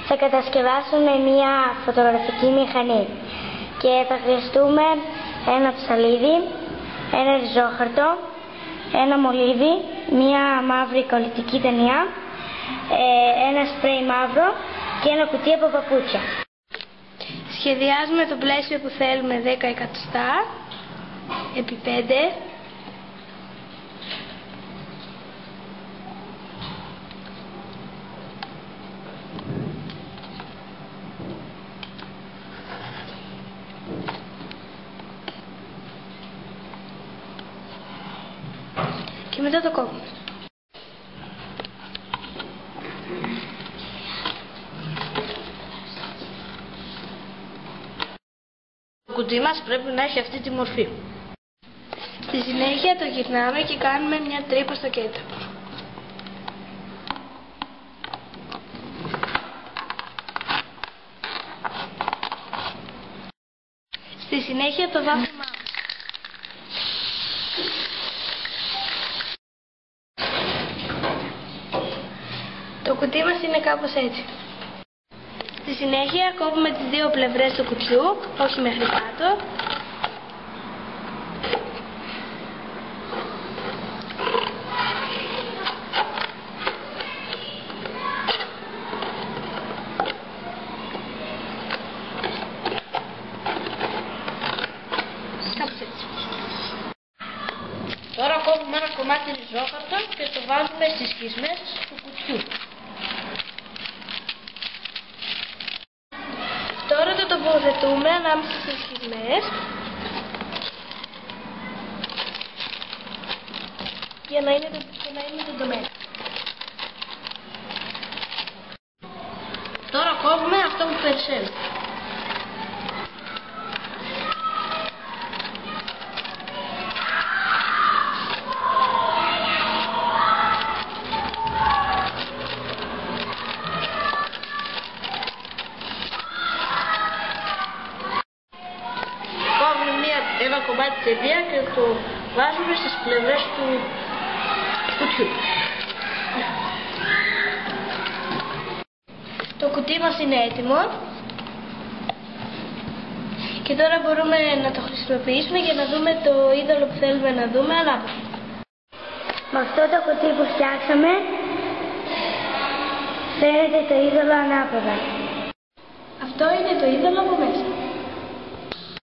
θα κατασκευάσουμε μία φωτογραφική μηχανή και θα χρειαστούμε ένα ψαλίδι, ένα ριζόχαρτο, ένα μολύβι, μία μαύρη κολλητική ταινία, ένα σπρέι μαύρο και ένα κουτί από παπούτσια. Σχεδιάζουμε το πλαίσιο που θέλουμε 10 εκατοστά επί 5. Και μετά το κόβουμε. Το κουτί μας πρέπει να έχει αυτή τη μορφή. Στη συνέχεια το γυρνάμε και κάνουμε μια τρύπα στο κέντρο. Στη συνέχεια το βάφουμε. Το κουτί μας είναι κάπως έτσι. Στη συνέχεια κόβουμε τις δύο πλευρές του κουτιού, όχι μέχρι κάτω. Κάπως έτσι. Τώρα κόβουμε ένα κομμάτι ριζόχαρτο και το βάζουμε στις σχισμές του κουτιού. Τώρα το τοποθετούμε ανάμεσα στις σχισμές για να είναι τεντωμένο. Τώρα κόβουμε αυτό που περισσεύει. Ένα κομμάτι ταινία και το βάζουμε στις πλευρές του κουτιού. Το κουτί μας είναι έτοιμο και τώρα μπορούμε να το χρησιμοποιήσουμε για να δούμε το είδωλο που θέλουμε να δούμε ανάποδα. Με αυτό το κουτί που φτιάξαμε φαίνεται το είδωλο ανάποδα. Αυτό είναι το είδωλο από μέσα.